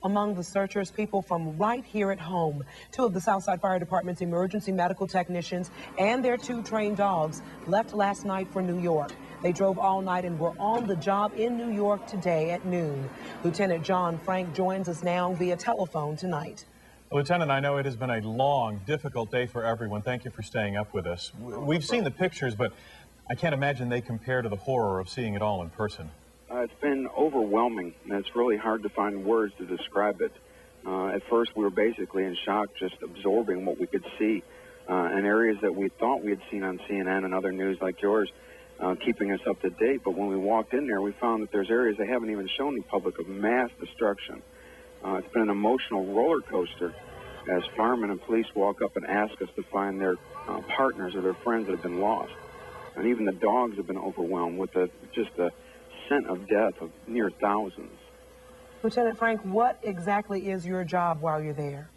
Among the searchers, people from right here at home. Two of the Southside Fire Department's emergency medical technicians and their 2 trained dogs left last night for New York. They drove all night and were on the job in New York today at noon. Lieutenant John Frank joins us now via telephone tonight. Lieutenant, I know it has been a long, difficult day for everyone. Thank you for staying up with us. We've seen the pictures, but I can't imagine they compare to the horror of seeing it all in person. It's been overwhelming, and it's really hard to find words to describe it. At first, we were basically in shock, just absorbing what we could see in areas that we thought we had seen on CNN and other news like yours, keeping us up to date. But when we walked in there, we found that there's areas they haven't even shown the public of mass destruction. It's been an emotional roller coaster as firemen and police walk up and ask us to find their partners or their friends that have been lost. And even the dogs have been overwhelmed with just the scent of death of near thousands. Lieutenant Frank, what exactly is your job while you're there?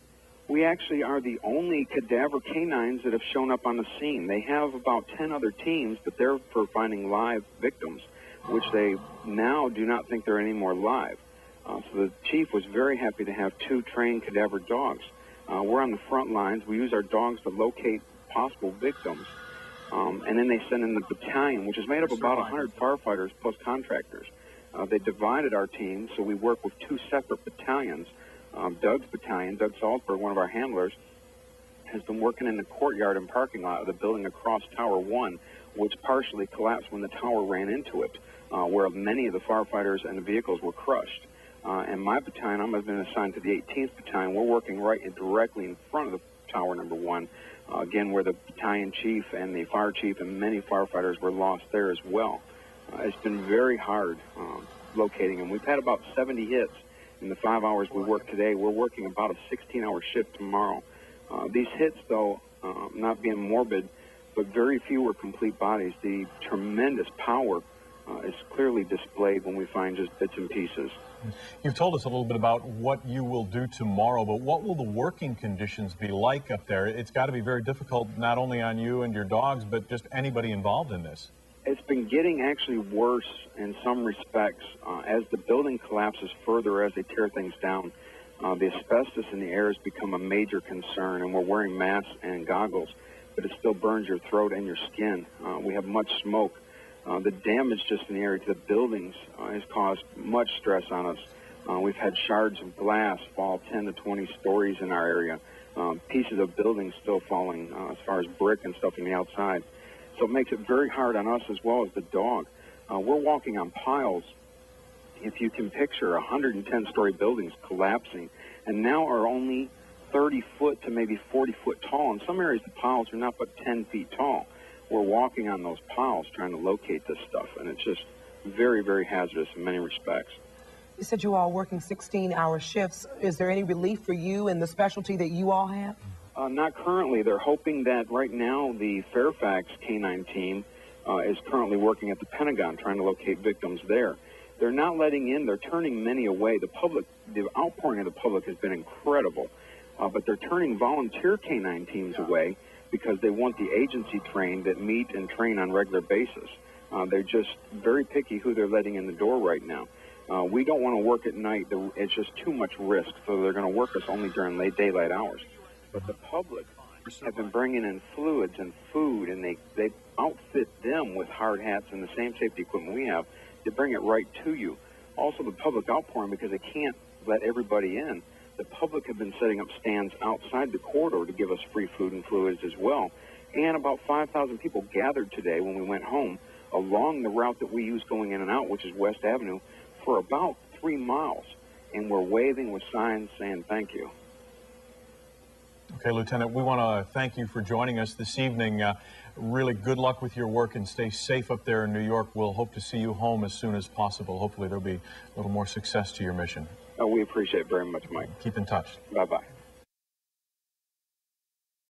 We actually are the only cadaver canines that have shown up on the scene. They have about 10 other teams, but they're for finding live victims, which they now do not think they're any more live. So the chief was very happy to have 2 trained cadaver dogs. We're on the front lines. We use our dogs to locate possible victims. And then they send in the battalion, which is made up of about 100 firefighters plus contractors. They divided our team, so we work with 2 separate battalions. Doug's battalion, Doug Salzberg, one of our handlers, has been working in the courtyard and parking lot of the building across Tower 1, which partially collapsed when the tower ran into it, where many of the firefighters and the vehicles were crushed. And my battalion, I've been assigned to the 18th Battalion. We're working directly in front of the Tower number 1, again, where the battalion chief and the fire chief and many firefighters were lost there as well. It's been very hard locating them. We've had about 70 hits in the 5 hours we work today. We're working about a 16-hour shift tomorrow. These hits, though, not being morbid, but very few were complete bodies. The tremendous power is clearly displayed when we find just bits and pieces. You've told us a little bit about what you will do tomorrow, but what will the working conditions be like up there? It's got to be very difficult, not only on you and your dogs, but just anybody involved in this. It's been getting actually worse in some respects as the building collapses further as they tear things down. The asbestos in the air has become a major concern, and we're wearing masks and goggles, but it still burns your throat and your skin. We have much smoke. The damage just in the area to the buildings has caused much stress on us. We've had shards of glass fall 10 to 20 stories in our area, pieces of buildings still falling as far as brick and stuff from the outside. So it makes it very hard on us as well as the dog. We're walking on piles. If you can picture 110-story buildings collapsing, and now are only 30 foot to maybe 40 foot tall. In some areas, the piles are not but 10 feet tall. We're walking on those piles trying to locate this stuff, and it's just very, very hazardous in many respects. You said you all are working 16-hour shifts. Is there any relief for you in the specialty that you all have? Not currently. They're hoping that right now the Fairfax K9 team is currently working at the Pentagon trying to locate victims there. They're not letting in. They're turning many away. The outpouring of the public has been incredible, but they're turning volunteer K9 teams away because they want the agency trained that meet and train on a regular basis. They're just very picky who they're letting in the door right now. We don't want to work at night. It's just too much risk, so they're going to work us only during late daylight hours. But the public have been bringing in fluids and food, and they outfit them with hard hats and the same safety equipment we have to bring it right to you. Also, the public outpouring, because they can't let everybody in, the public have been setting up stands outside the corridor to give us free food and fluids as well. And about 5,000 people gathered today when we went home along the route that we use going in and out, which is West Avenue, for about 3 miles. And we're waving with signs saying thank you. Okay, Lieutenant, we want to thank you for joining us this evening. Really good luck with your work and stay safe up there in New York. We'll hope to see you home as soon as possible. Hopefully there'll be a little more success to your mission. We appreciate it very much, Mike. Keep in touch. Bye-bye.